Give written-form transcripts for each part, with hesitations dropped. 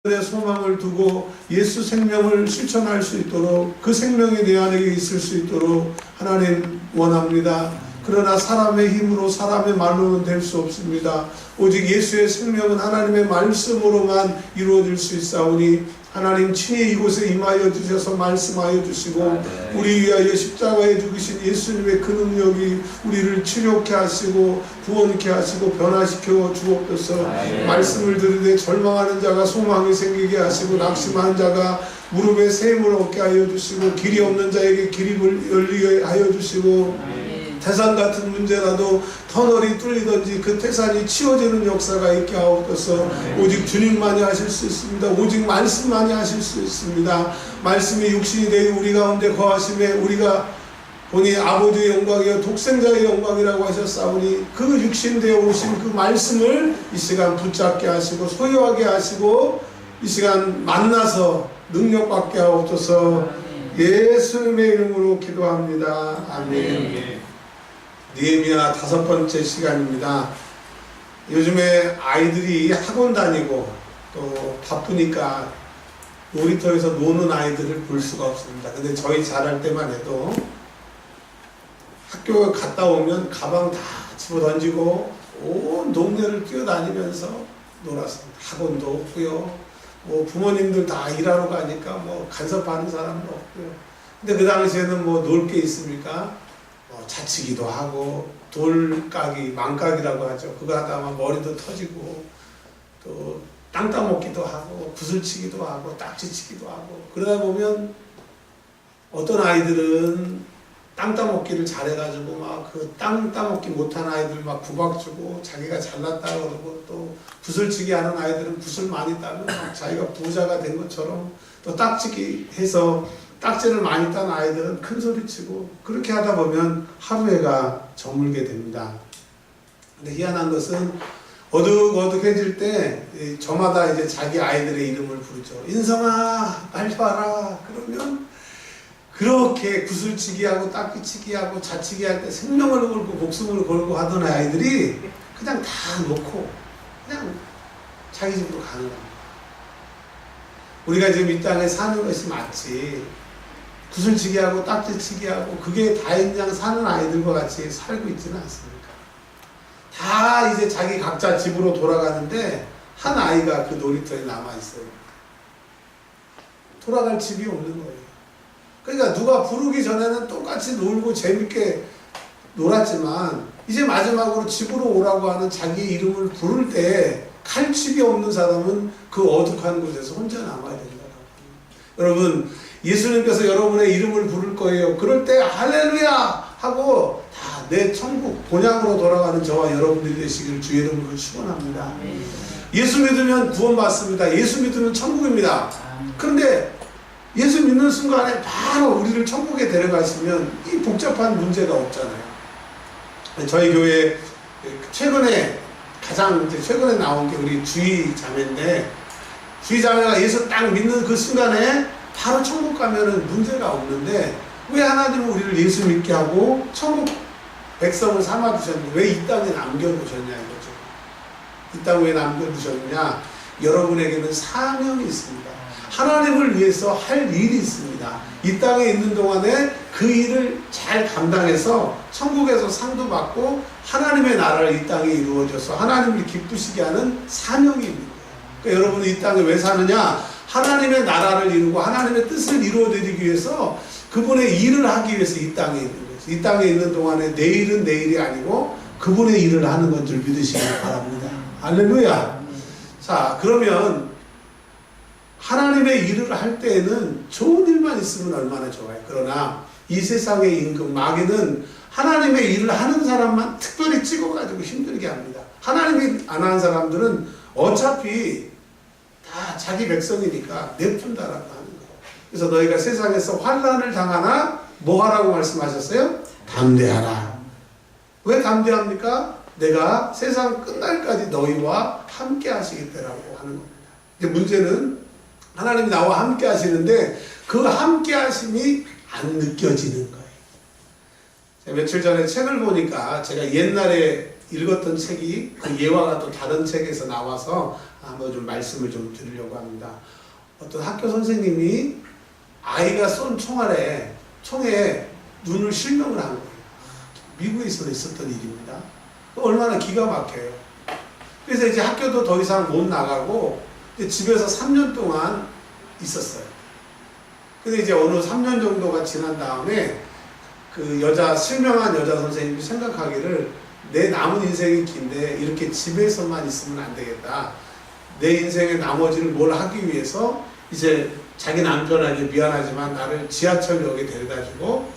의 소망을 두고 예수 생명을 실천할 수 있도록 그 생명이 내 안에 있을 수 있도록 하나님 원합니다. 그러나 사람의 힘으로 사람의 말로는 될 수 없습니다. 오직 예수의 생명은 하나님의 말씀으로만 이루어질 수 있사오니 하나님 친히 이곳에 임하여 주셔서 말씀하여 주시고 우리 위하여 십자가에 죽으신 예수님의 그 능력이 우리를 치료케 하시고 구원케 하시고 변화시켜 주옵소서. 말씀을 들으되 절망하는 자가 소망이 생기게 하시고 낙심하는 자가 무릎에 샘을 얻게 하여 주시고 길이 없는 자에게 길이 열리게 하여 주시고 태산 같은 문제라도 터널이 뚫리든지 그 태산이 치워지는 역사가 있게 하옵소서. 오직 주님만이 하실 수 있습니다. 오직 말씀만이 하실 수 있습니다. 말씀이 육신이 되어 우리 가운데 거하심에 우리가 보니 아버지의 영광이요 독생자의 영광이라고 하셨사오니 그 육신 되어 오신 그 말씀을 이 시간 붙잡게 하시고 소유하게 하시고 이 시간 만나서 능력받게 하옵소서. 예수님의 이름으로 기도합니다. 아멘. 느헤미야 5번째 시간입니다. 요즘에 아이들이 학원 다니고 또 바쁘니까 놀이터에서 노는 아이들을 볼 수가 없습니다. 근데 저희 자랄 때만 해도 학교 갔다 오면 가방 다 집어 던지고 온 동네를 뛰어다니면서 놀았습니다. 학원도 없고요. 뭐 부모님들 다 일하러 가니까 뭐 간섭하는 사람도 없고요. 근데 그 당시에는 뭐 놀 게 있습니까? 자치기도 하고 돌까기, 망까기라고 하죠. 그거 하다가 머리도 터지고 또 땅 따먹기도 하고 구슬치기도 하고 딱지치기도 하고 그러다 보면 어떤 아이들은 땅 따먹기를 잘해가지고 막 그 땅 따먹기 못한 아이들 막 구박 주고 자기가 잘났다 그러고 또 구슬치기 하는 아이들은 구슬 많이 따면 막 자기가 부자가 된 것처럼 또 딱지기 해서 딱지를 많이 딴 아이들은 큰 소리 치고 그렇게 하다 보면 하루해가 저물게 됩니다. 근데 희한한 것은 어둑어둑해질 때 저마다 이제 자기 아이들의 이름을 부르죠. 인성아 빨리 와라. 그러면 그렇게 구슬치기하고 딱지치기하고 자치기 할 때 생명을 걸고 목숨을 걸고 하던 아이들이 그냥 다 놓고 그냥 자기 집으로 가는 겁니다. 우리가 지금 이 땅에 사는 것이 맞지 구슬치기하고 딱지치기하고 그게 다인양 사는 아이들과 같이 살고 있지는 않습니까? 다 이제 자기 각자 집으로 돌아가는데 한 아이가 그 놀이터에 남아있어요. 돌아갈 집이 없는 거예요. 그러니까 누가 부르기 전에는 똑같이 놀고 재밌게 놀았지만 이제 마지막으로 집으로 오라고 하는 자기 이름을 부를 때 갈 집이 없는 사람은 그 어둑한 곳에서 혼자 남아야 된다고. 여러분 예수님께서 여러분의 이름을 부를 거예요. 그럴 때 할렐루야 하고 다 내 천국 본향으로 돌아가는 저와 여러분들이 되시기를 주의 이름으로 축원합니다. 예수 믿으면 구원받습니다. 예수 믿으면 천국입니다. 그런데 예수 믿는 순간에 바로 우리를 천국에 데려가시면 이 복잡한 문제가 없잖아요. 저희 교회 최근에 가장 최근에 나온 게 우리 주희 자매인데 주희 자매가 예수 딱 믿는 그 순간에 바로 천국 가면은 문제가 없는데 왜 하나님은 우리를 예수 믿게 하고 천국 백성을 삼아두셨는데 왜 이 땅에 남겨두셨냐 이거죠. 이 땅에 왜 남겨두셨느냐. 여러분에게는 사명이 있습니다. 하나님을 위해서 할 일이 있습니다. 이 땅에 있는 동안에 그 일을 잘 감당해서 천국에서 상도 받고 하나님의 나라를 이 땅에 이루어져서 하나님을 기쁘시게 하는 사명이 있는 거예요. 그러니까 여러분은 이 땅에 왜 사느냐. 하나님의 나라를 이루고 하나님의 뜻을 이루어드리기 위해서 그분의 일을 하기 위해서 이 땅에 있는 거예요. 이 땅에 있는 동안에 내일은 내일이 아니고 그분의 일을 하는 건 줄 믿으시기 바랍니다. 할렐루야. 자, 그러면 하나님의 일을 할 때에는 좋은 일만 있으면 얼마나 좋아요. 그러나 이 세상의 임금 마귀는 하나님의 일을 하는 사람만 특별히 찍어가지고 힘들게 합니다. 하나님이 안 하는 사람들은 어차피 다 자기 백성이니까 내푼다라고 하는 거예요. 그래서 너희가 세상에서 환난을 당하나 뭐 하라고 말씀하셨어요? 담대하라. 왜 담대합니까? 내가 세상 끝날까지 너희와 함께 하시겠다라고 하는 겁니다. 이제 문제는 하나님이 나와 함께 하시는데 그 함께 하심이 안 느껴지는 거예요. 며칠 전에 책을 보니까 제가 옛날에 읽었던 책이 그 예화가 또 다른 책에서 나와서 한번 좀 말씀을 좀 드리려고 합니다. 어떤 학교 선생님이 아이가 쏜 총에 눈을 실명을 한 거예요. 미국에서 있었던 일입니다. 얼마나 기가 막혀요. 그래서 이제 학교도 더 이상 못 나가고 집에서 3년 동안 있었어요. 근데 이제 어느 3년 정도가 지난 다음에 그 실명한 여자 선생님이 생각하기를 내 남은 인생이 긴데 이렇게 집에서만 있으면 안 되겠다. 내 인생의 나머지를 뭘 하기 위해서 이제 자기 남편에게 미안하지만 나를 지하철역에 데려다주고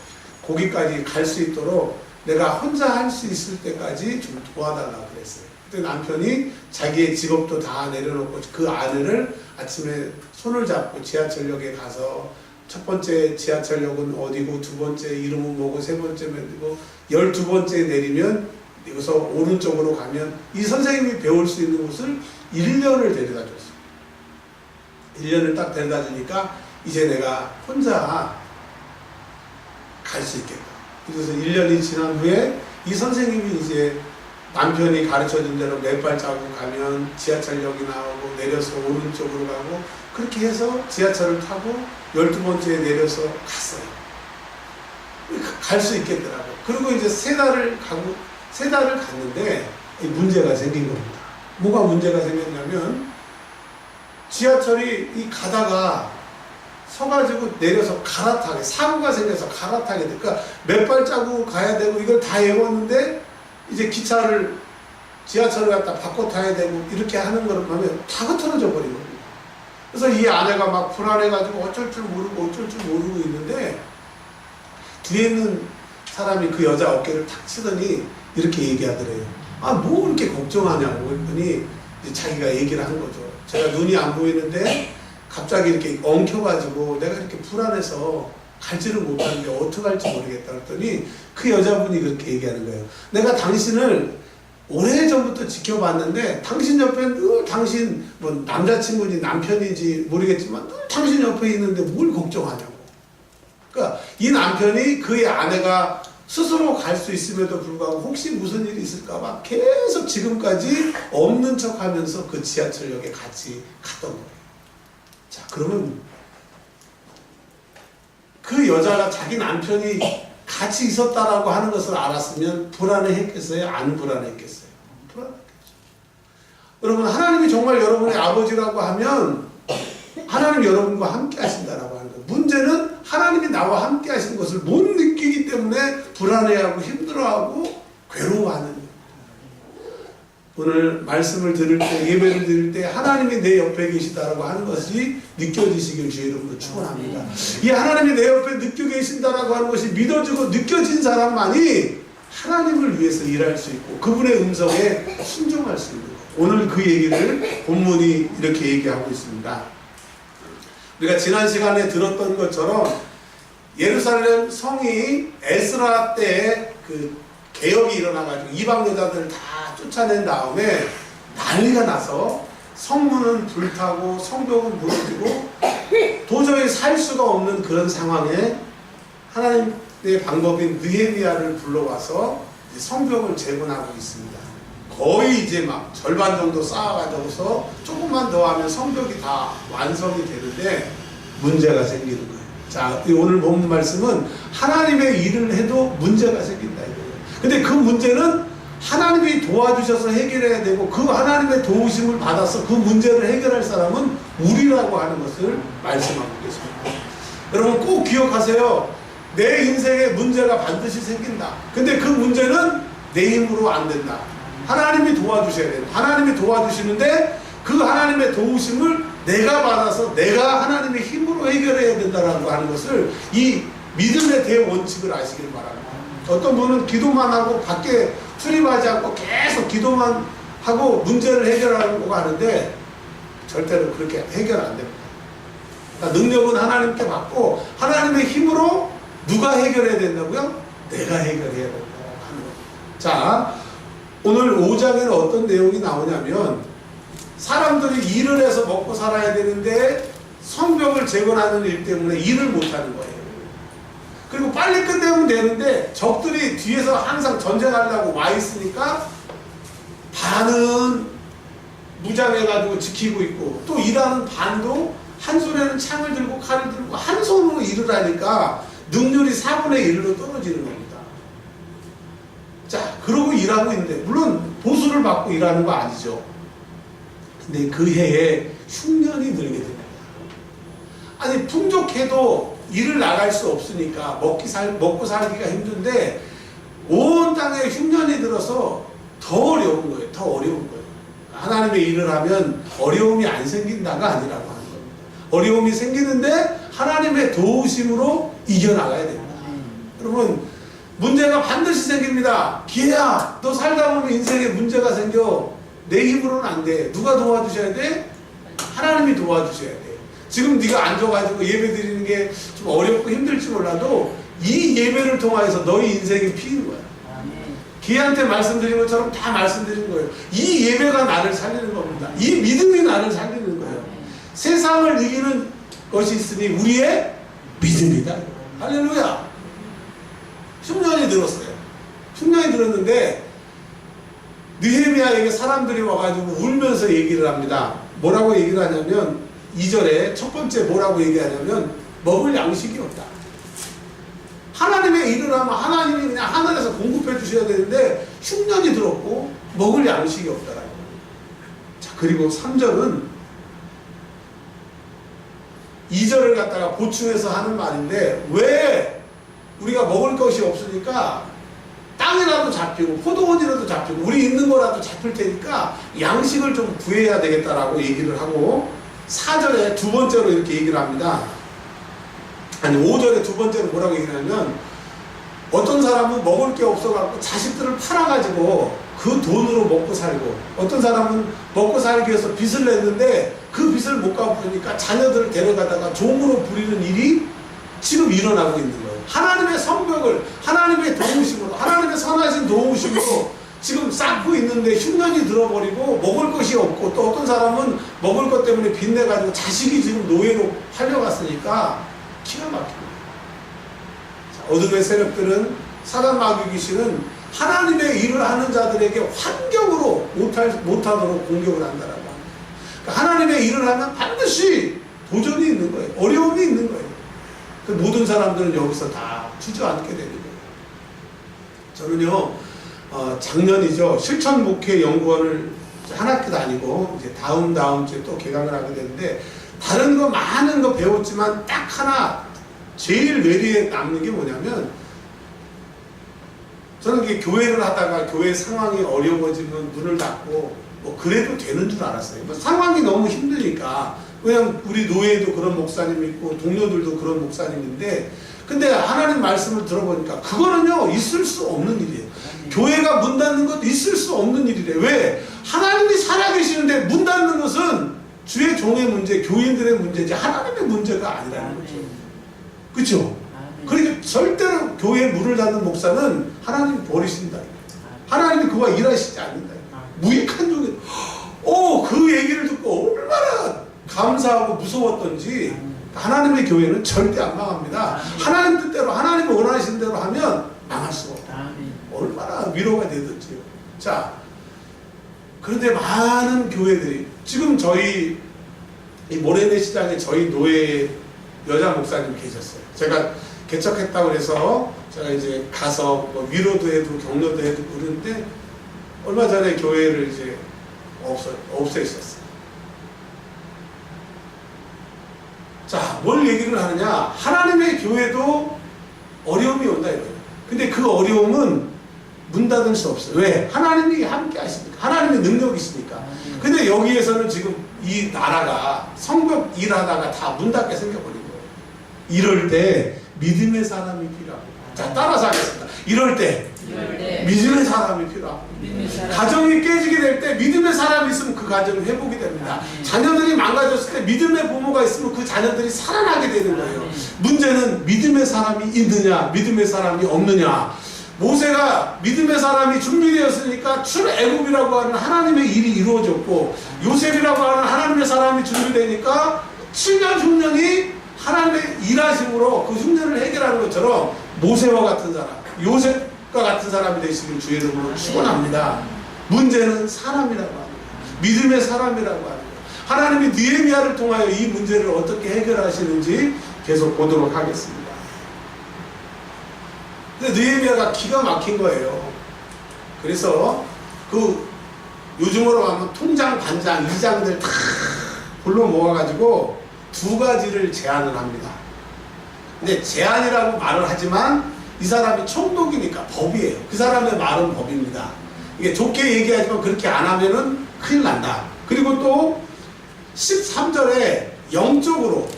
거기까지 갈 수 있도록 내가 혼자 할 수 있을 때까지 좀 도와달라고 그랬어요. 그때 남편이 자기의 직업도 다 내려놓고 그 아내를 아침에 손을 잡고 지하철역에 가서 첫 번째 지하철역은 어디고 두 번째 이름은 뭐고 세 번째 뭐고 12번째 내리면 여기서 오른쪽으로 가면 이 선생님이 배울 수 있는 곳을 1년을 데려다 줬어요. 1년을 딱 데려다 주니까 이제 내가 혼자 갈 수 있겠다. 그래서 1년이 지난 후에 이 선생님이 이제 남편이 가르쳐준 대로 몇 발자국 가면 지하철역이 나오고 내려서 오른쪽으로 가고 그렇게 해서 지하철을 타고 12번째에 내려서 갔어요. 갈 수 있겠더라고요. 그리고 이제 세 달을 갔는데 문제가 생긴 겁니다. 뭐가 문제가 생겼냐면 지하철이 가다가 서가지고 내려서 갈아타게 사고가 생겨서 갈아타게 돼. 그러니까 몇 발자국 가야 되고 이걸 다 외웠는데 이제 지하철을 갖다 바꿔 타야 되고 이렇게 하는 거를 보면 다 흐트러져 버린 겁니다. 그래서 이 아내가 막 불안해가지고 어쩔 줄 모르고 있는데 뒤에 있는 사람이 그 여자 어깨를 탁 치더니 이렇게 얘기하더래요. 아, 뭐 이렇게 걱정하냐고 했더니 이제 자기가 얘기를 한 거죠. 제가 눈이 안 보이는데 갑자기 이렇게 엉켜가지고 내가 이렇게 불안해서 갈지를 못하는데 어떻게 할지 모르겠다 했더니 그 여자분이 그렇게 얘기하는 거예요. 내가 당신을 오래전부터 지켜봤는데 당신 옆에 늘 당신 뭐 남자친구인지 남편인지 모르겠지만 늘 당신 옆에 있는데 뭘 걱정하냐고. 그러니까 이 남편이 그의 아내가 스스로 갈 수 있음에도 불구하고 혹시 무슨 일이 있을까봐 계속 지금까지 없는 척 하면서 그 지하철역에 같이 갔던 거예요. 자, 그러면 그 여자가 자기 남편이 같이 있었다라고 하는 것을 알았으면 불안해했겠어요? 안 불안했겠어요? 불안했겠죠. 여러분, 하나님이 정말 여러분의 아버지라고 하면 하나님 여러분과 함께 하신다라고 하는 거예요. 문제는 하나님이 나와 함께 하신 것을 못 느끼기 때문에 불안해하고 힘들어하고 괴로워하는 거예요. 오늘 말씀을 들을 때, 예배를 드릴 때 하나님이 내 옆에 계시다라고 하는 것이 느껴지시길 주의 이름으로 축원합니다. 이 하나님이 내 옆에 느껴 계신다라고 하는 것이 믿어지고 느껴진 사람만이 하나님을 위해서 일할 수 있고 그분의 음성에 순종할 수 있는 거예요. 오늘 그 얘기를 본문이 이렇게 얘기하고 있습니다. 우리가 지난 시간에 들었던 것처럼 예루살렘 성이 에스라 때에 그 개혁이 일어나가지고 이방 여자들을 다 쫓아낸 다음에 난리가 나서 성문은 불타고 성벽은 무너지고 도저히 살 수가 없는 그런 상황에 하나님의 방법인 느헤미야를 불러와서 성벽을 재건하고 있습니다. 거의 이제 막 절반 정도 쌓아가지고서 조금만 더 하면 성벽이 다 완성이 되는데 문제가 생기는 거예요. 자, 오늘 본 말씀은 하나님의 일을 해도 문제가 생긴다 이거예요. 근데 그 문제는 하나님이 도와주셔서 해결해야 되고 그 하나님의 도우심을 받아서 그 문제를 해결할 사람은 우리라고 하는 것을 말씀하고 계십니다. 여러분 꼭 기억하세요. 내 인생에 문제가 반드시 생긴다. 근데 그 문제는 내 힘으로 안 된다. 하나님이 도와주셔야 돼요. 하나님이 도와주시는데 그 하나님의 도우심을 내가 받아서 내가 하나님의 힘으로 해결해야 된다라고 하는 것을 이 믿음의 대원칙을 아시길 바랍니다. 어떤 분은 기도만 하고 밖에 출입하지 않고 계속 기도만 하고 문제를 해결하려고 하는데 절대로 그렇게 해결 안 됩니다. 그러니까 능력은 하나님께 받고 하나님의 힘으로 누가 해결해야 된다고요? 내가 해결해야 된다고 하는 거예요. 자, 오늘 5장에는 어떤 내용이 나오냐면 사람들이 일을 해서 먹고 살아야 되는데 성벽을 재건하는 일 때문에 일을 못하는 거예요. 그리고 빨리 끝내면 되는데 적들이 뒤에서 항상 전쟁하려고 와 있으니까 반은 무장해가지고 지키고 있고 또 일하는 반도 한 손에는 창을 들고 칼을 들고 한 손으로 일을 하니까 능률이 4분의 1로 떨어지는 겁니다. 자, 그러고 일하고 있는데 물론 보수를 받고 일하는 거 아니죠. 근데 그 해에 흉년이 들게 됩니다. 아니 풍족해도 일을 나갈 수 없으니까 먹고 살기가 힘든데 온 땅에 흉년이 들어서 더 어려운 거예요. 더 어려운 거예요. 하나님의 일을 하면 어려움이 안 생긴다가 아니라고 하는 겁니다. 어려움이 생기는데 하나님의 도우심으로 이겨나가야 됩니다. 여러분 문제가 반드시 생깁니다. 기회야, 너 살다 보면 인생에 문제가 생겨. 내 힘으로는 안 돼. 누가 도와주셔야 돼? 하나님이 도와주셔야 돼. 지금 네가 앉아가지고 예배 드리는 게 좀 어렵고 힘들지 몰라도 이 예배를 통해서 너희 인생이 피는 거야. 기회한테 말씀드린 것처럼 다 말씀드린 거예요. 이 예배가 나를 살리는 겁니다. 이 믿음이 나를 살리는 거예요. 세상을 이기는 것이 있으니 우리의 믿음이다. 할렐루야. 흉년이 들었어요. 흉년이 들었는데 느헤미야에게 사람들이 와가지고 울면서 얘기를 합니다. 뭐라고 얘기를 하냐면 2절에 첫 번째 뭐라고 얘기하냐면 먹을 양식이 없다. 하나님의 일을 하면 하나님이 그냥 하늘에서 공급해 주셔야 되는데 흉년이 들었고 먹을 양식이 없다라고. 자, 그리고 3절은 2절을 갖다가 보충해서 하는 말인데 왜 우리가 먹을 것이 없으니까 땅이라도 잡히고 포도원이라도 잡히고 우리 있는 거라도 잡힐 테니까 양식을 좀 구해야 되겠다라고 얘기를 하고 4절에 두 번째로 이렇게 얘기를 합니다. 아니 5절에 두 번째로 뭐라고 얘기를 하냐면 어떤 사람은 먹을 게 없어갖고 자식들을 팔아가지고 그 돈으로 먹고 살고 어떤 사람은 먹고 살기 위해서 빚을 냈는데 그 빚을 못 갚으니까 자녀들을 데려가다가 종으로 부리는 일이 지금 일어나고 있는 거예요. 하나님의 성벽을 하나님의 도우심으로 하나님의 선하신 도우심으로 지금 쌓고 있는데 흉년이 들어버리고 먹을 것이 없고 또 어떤 사람은 먹을 것 때문에 빚내가지고 자식이 지금 노예로 팔려갔으니까 기가 막힙니다. 어둠의 세력들은 사단 마귀 귀신은 하나님의 일을 하는 자들에게 환경으로 못하도록 공격을 한다라고 합니다. 그러니까 하나님의 일을 하면 반드시 도전이 있는 거예요. 어려움이 있는 거예요. 그 모든 사람들은 여기서 다 주저앉게 되는 거예요. 저는요 작년이죠 실천 목회 연구원을 한 학기 다니고 이제 다음 주에 또 개강을 하게 되는데 다른 거 많은 거 배웠지만 딱 하나 제일 뇌리에 남는 게 뭐냐면 저는 이게 교회를 하다가 교회 상황이 어려워지면 문을 닫고 뭐 그래도 되는 줄 알았어요. 뭐 상황이 너무 힘드니까 그냥 우리 노예도 그런 목사님 있고 동료들도 그런 목사님인데 근데 하나님 말씀을 들어보니까 그거는요 있을 수 없는 일이에요. 교회가 문 닫는 것도 있을 수 없는 일이래. 왜? 하나님이 살아계시는데 문 닫는 것은 주의 종의 문제, 교인들의 문제지 하나님의 문제가 아니라는 거죠. 그렇죠? 그러니까 절대로 교회에 문을 닫는 목사는 하나님이 버리신다. 하나님이 그와 일하시지 않는다. 무익한 종이 그 얘기를 듣고 얼마나 감사하고 무서웠던지 하나님의 교회는 절대 안 망합니다. 하나님 뜻대로 하나님이 원하시는 대로 하면 망할 수가 없다. 얼마나 위로가 되든지요. 자, 그런데 많은 교회들이 지금 저희 이 모래내 시장에 저희 노예 여자 목사님 계셨어요. 제가 개척했다고 해서 제가 이제 가서 뭐 위로도 해도 격려도 해도 그러는데 얼마 전에 교회를 이제 없애셨어요. 자, 뭘 얘기를 하느냐? 하나님의 교회도 어려움이 온다 이거예요. 근데 그 어려움은 문 닫을 수 없어요. 왜? 하나님이 함께 하시니까. 하나님의 능력이 있으니까. 근데 여기에서는 지금 이 나라가 성벽 일하다가 다 문 닫게 생겨버린 거예요. 이럴 때 믿음의 사람이 필요합니다. 자, 따라서 하겠습니다. 이럴 때 믿음의 사람이 필요합니다. 가정이 깨지게 될 때 믿음의 사람이 있으면 그 가정이 회복이 됩니다. 자녀들이 망가졌을 때 믿음의 부모가 있으면 그 자녀들이 살아나게 되는 거예요. 문제는 믿음의 사람이 있느냐 믿음의 사람이 없느냐. 모세가 믿음의 사람이 준비되었으니까 출애굽이라고 하는 하나님의 일이 이루어졌고 요셉이라고 하는 하나님의 사람이 준비되니까 7년 흉년이 하나님의 일하심으로 그 흉년을 해결하는 것처럼 모세와 같은 사람, 요셉과 같은 사람이 되시길 주의 이름으로 축원합니다. 문제는 사람이라고 합니다. 믿음의 사람이라고 합니다. 하나님이 느헤미야를 통하여 이 문제를 어떻게 해결하시는지 계속 보도록 하겠습니다. 근데 느헤미야가 기가 막힌 거예요. 그래서 그 요즘으로 하면 통장, 반장, 이장들 다 불러 모아가지고 두 가지를 제안을 합니다. 근데 제안이라고 말을 하지만 이 사람이 총독이니까 법이에요. 그 사람의 말은 법입니다. 이게 좋게 얘기하지만 그렇게 안 하면은 큰일 난다. 그리고 또 13절에 영적으로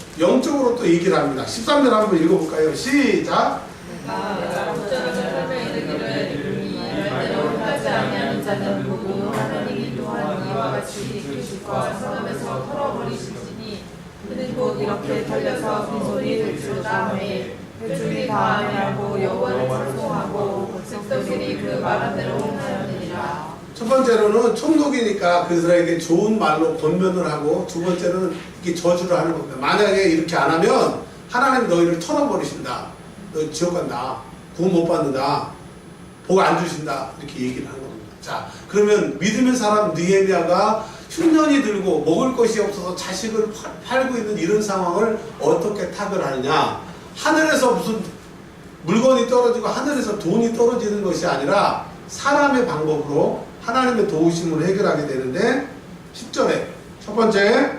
또 얘기를 합니다. 13절 한번 읽어볼까요? 시작. 자는 모두 하나님이 또한 이와 같이 그 집과 성읍에서 털어버리실지니 그는 곧 이렇게 달려서 빈손이 될지로다 하매 회중이 다 아멘하고 여호와를 찬송하고 백성들이 그 말한 대로 행하였느니라. 첫 번째로는 총독이니까 그들에게 좋은 말로 권면을 하고, 두 번째로는 이게 저주를 하는 겁니다. 만약에 이렇게 안 하면 하나님 너희를 털어버리신다. 너 지옥 간다. 구원 못 받는다. 복 안 주신다. 이렇게 얘기를 하는 겁니다. 자, 그러면 믿음의 사람 느헤미야가 흉년이 들고 먹을 것이 없어서 자식을 팔고 있는 이런 상황을 어떻게 타결 하느냐. 하늘에서 무슨 물건이 떨어지고 하늘에서 돈이 떨어지는 것이 아니라 사람의 방법으로 하나님의 도우심으로 해결하게 되는데, 10절에 첫 번째,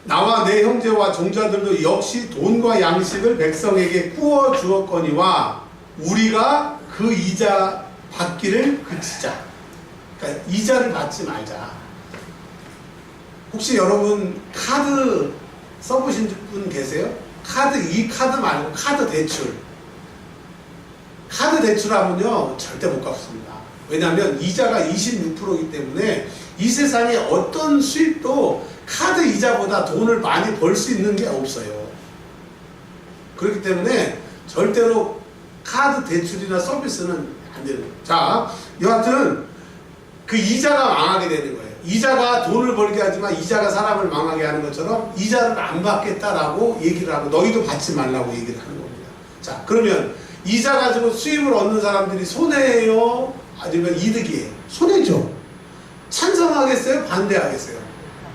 나와 내 형제와 종자들도 역시 돈과 양식을 백성에게 구워 주었거니와 우리가 그 이자 받기를 그치자. 그러니까 이자를 받지 말자. 혹시 여러분 카드 써보신 분 계세요? 이 카드 말고 카드 대출. 카드 대출하면요 절대 못 갚습니다. 왜냐하면 이자가 26%이기 때문에 이 세상에 어떤 수입도 카드 이자보다 돈을 많이 벌 수 있는 게 없어요. 그렇기 때문에 절대로 카드 대출이나 서비스는 안 되는 거예요. 자, 여하튼 그 이자가 망하게 되는 거예요. 이자가 돈을 벌게 하지만 이자가 사람을 망하게 하는 것처럼 이자를 안 받겠다라고 얘기를 하고 너희도 받지 말라고 얘기를 하는 겁니다. 자, 그러면 이자 가지고 수입을 얻는 사람들이 손해예요? 아니면 이득이에요? 손해죠. 찬성하겠어요? 반대하겠어요?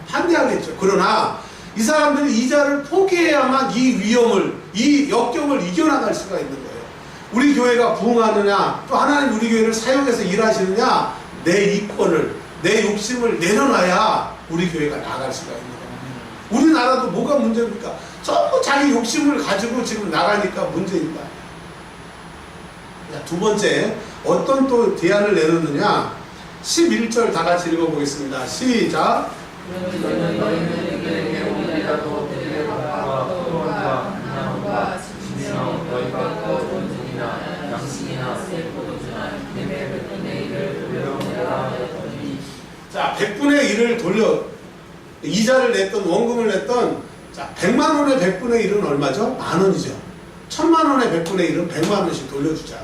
반대하겠죠. 그러나 이 사람들이 이자를 포기해야만 이 위험을, 이 역경을 이겨나갈 수가 있는 거예요. 우리 교회가 부흥하느냐, 또 하나님 우리 교회를 사용해서 일하시느냐, 내 이권을, 내 욕심을 내려놔야 우리 교회가 나갈 수가 있는 거예요. 우리나라도 뭐가 문제입니까? 전부 자기 욕심을 가지고 지금 나가니까 문제입니다. 자, 두 번째, 어떤 또 대안을 내놓느냐, 11절 다 같이 읽어보겠습니다. 시작. 자, 100분의 1을 돌려, 이자를 냈던, 원금을 냈던, 자, 100만 원의 100분의 1은 얼마죠? 만 원이죠. 1000만 원의 100분의 1은 100만 원씩 돌려주자.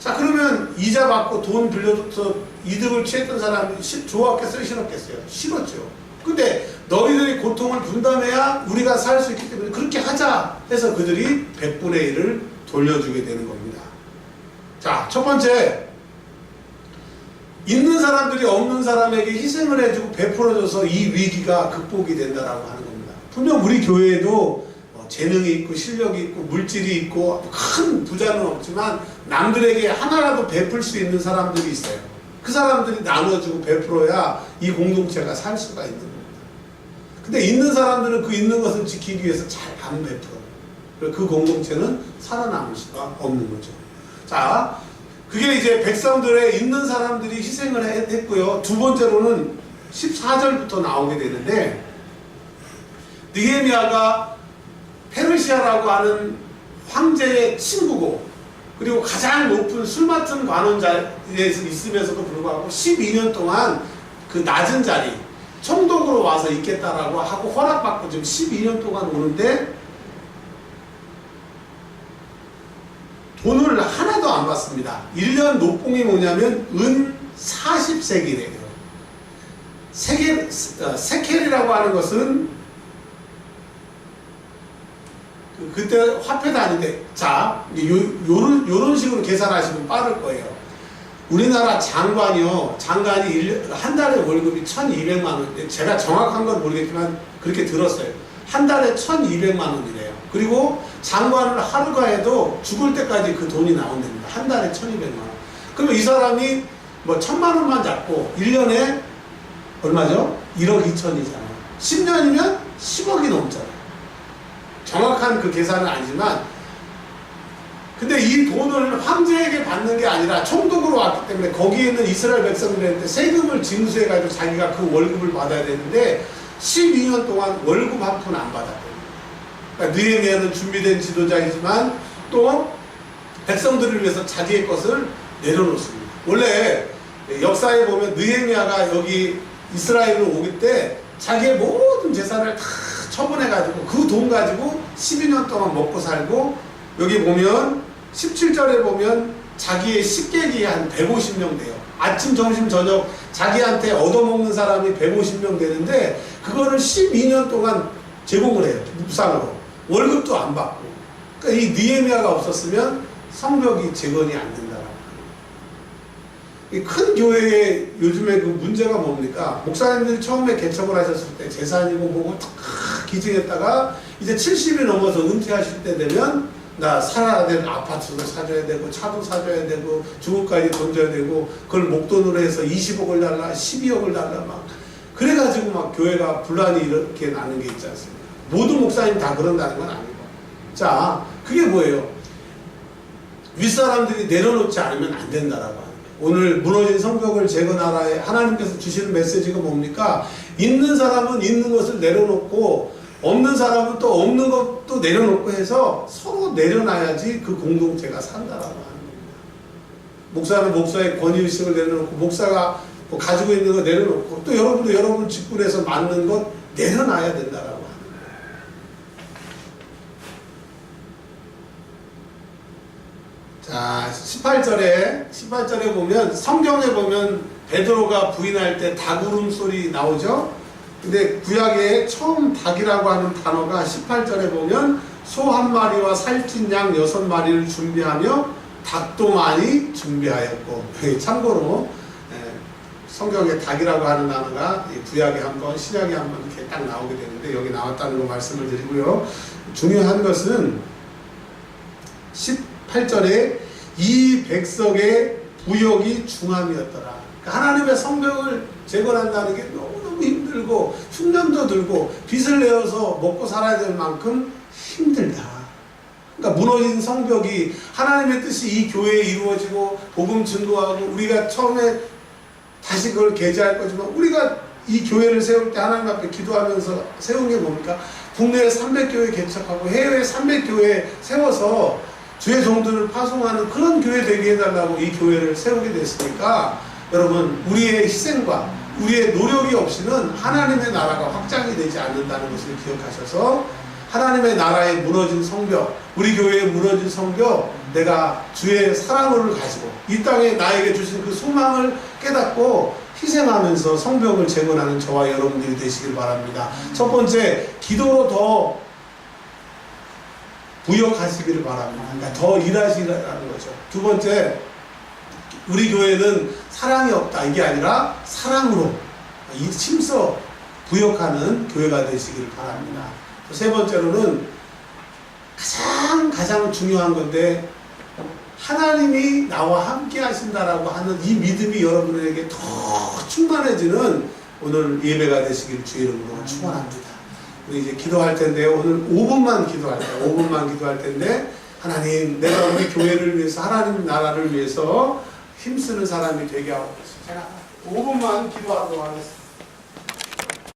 자, 그러면 이자 받고 돈 빌려줘서 이득을 취했던 사람이 좋았겠어요? 싫었겠어요? 싫었죠. 근데 너희들이 고통을 분담해야 우리가 살 수 있기 때문에 그렇게 하자 해서 그들이 100분의 1을 돌려주게 되는 겁니다. 자, 첫 번째, 있는 사람들이 없는 사람에게 희생을 해주고 베풀어줘서 이 위기가 극복이 된다라고 하는 겁니다. 분명 우리 교회에도 재능이 있고 실력이 있고 물질이 있고 큰 부자는 없지만 남들에게 하나라도 베풀 수 있는 사람들이 있어요. 그 사람들이 나눠주고 베풀어야 이 공동체가 살 수가 있는 겁니다. 근데 있는 사람들은 그 있는 것을 지키기 위해서 잘 안 베풀어요. 그 공동체는 살아남을 수가 없는 거죠. 자, 그게 이제 백성들의 있는 사람들이 희생을 했고요. 두 번째로는 14절부터 나오게 되는데, 느헤미야가 페르시아라고 하는 황제의 친구고, 그리고 가장 높은 술 맡은 관원자리에서 있으면서도 불구하고 12년 동안 그 낮은 자리, 총독으로 와서 있겠다라고 하고 허락받고 지금 12년 동안 오는데 돈을 하나도 안 받습니다. 1년 노봉이 뭐냐면 은 40세겔이에요. 세켈이라고 하는 것은 그때 화폐 단위인데, 자, 요런 식으로 계산하시면 빠를 거예요. 우리나라 장관이요, 장관이 한 달에 월급이 1,200만 원. 제가 정확한 건 모르겠지만 그렇게 들었어요. 한 달에 1,200만 원이래요. 그리고 장관을 하루가 해도 죽을 때까지 그 돈이 나온답니다. 한 달에 1,200만 원. 그러면 이 사람이 뭐 1,000만 원만 잡고 1년에 얼마죠? 1억 2천이잖아요. 10년이면 10억이 넘잖아요. 정확한 그 계산은 아니지만, 근데 이 돈을 황제에게 받는 게 아니라 총독으로 왔기 때문에 거기에 있는 이스라엘 백성들한테 세금을 징수해가지고 자기가 그 월급을 받아야 되는데 12년 동안 월급 한 푼 안 받았대요. 그러니까 느헤미야는 준비된 지도자이지만 또 백성들을 위해서 자기의 것을 내려놓습니다. 원래 역사에 보면 느헤미야가 여기 이스라엘로 오기 때 자기의 모든 재산을 다 처분해가지고 그 돈 가지고 12년 동안 먹고 살고, 여기 보면 17절에 보면 자기의 식객이 한 150명 돼요. 아침, 점심, 저녁 자기한테 얻어먹는 사람이 150명 되는데 그거를 12년 동안 제공을 해요. 묵상으로. 월급도 안 받고. 그러니까 이 느헤미야가 없었으면 성벽이 재건이 안 된다라고. 큰 교회에 요즘에 그 문제가 뭡니까? 목사님들이 처음에 개척을 하셨을 때 재산이고 뭐고 탁 기증했다가 이제 70이 넘어서 은퇴하실 때 되면 나 살아야 될 아파트도 사줘야 되고 차도 사줘야 되고 주거까지 던져야 되고 그걸 목돈으로 해서 20억을 달라 12억을 달라 막 그래가지고 막 교회가 분란이 이렇게 나는 게 있지 않습니까? 모든 목사님 다 그런다는 건 아니고. 자, 그게 뭐예요? 윗사람들이 내려놓지 않으면 안 된다라고 하는 거예요. 오늘 무너진 성벽을 재건하라에 하나님께서 주시는 메시지가 뭡니까? 있는 사람은 있는 것을 내려놓고 없는 사람은 또 없는 것도 내려놓고 해서 서로 내려놔야지 그 공동체가 산다라고 하는 겁니다. 목사는 목사의 권위의식을 내려놓고, 목사가 뭐 가지고 있는 거 내려놓고, 또 여러분도 여러분 직분에서 맞는 것 내려놔야 된다라고 하는 거예요. 자, 18절에 보면, 성경에 보면 베드로가 부인할 때 닭 울음소리 나오죠? 근데 구약에 처음 닭이라고 하는 단어가 18절에 보면 소 한 마리와 살찐 양 6마리를 준비하며 닭도 많이 준비하였고, 참고로 성경에 닭이라고 하는 단어가 구약에 한 번, 신약에 한 번 이렇게 딱 나오게 되는데 여기 나왔다는 거 말씀을 드리고요. 중요한 것은 18절에 이 백성의 부역이 중함이었더라. 그러니까 하나님의 성벽을 재건한다는 게 너무너무 힘들고 흉년도 들고 빚을 내어서 먹고 살아야 될 만큼 힘들다. 그러니까 무너진 성벽이 하나님의 뜻이 이 교회에 이루어지고 복음 증거하고 우리가 처음에 다시 그걸 계제할 거지만 우리가 이 교회를 세울 때 하나님 앞에 기도하면서 세운 게 뭡니까? 국내에 300교회 개척하고 해외에 300교회 세워서 주의 종들을 파송하는 그런 교회 되게 해달라고 이 교회를 세우게 됐으니까 여러분, 우리의 희생과 우리의 노력이 없이는 하나님의 나라가 확장이 되지 않는다는 것을 기억하셔서 하나님의 나라의 무너진 성벽, 우리 교회의 무너진 성벽, 내가 주의 사랑을 가지고 이 땅에 나에게 주신 그 소망을 깨닫고 희생하면서 성벽을 재건하는 저와 여러분들이 되시길 바랍니다. 첫 번째, 기도로 더 부역하시기를 바랍니다. 그러니까 더 일하시라는 거죠. 두 번째, 우리 교회는 사랑이 없다 이게 아니라 사랑으로 힘써 부역하는 교회가 되시길 바랍니다. 세 번째로는 가장 중요한 건데 하나님이 나와 함께 하신다라고 하는 이 믿음이 여러분에게 더 충만해지는 오늘 예배가 되시길 주의 이름으로 축원합니다. 우리 이제 기도할 텐데 오늘 5분만 기도할 텐데 하나님, 내가 우리 교회를 위해서 하나님 나라를 위해서 힘쓰는 사람이 되게 하옵소서. 제가 5분만 기도하도록 하겠습니다.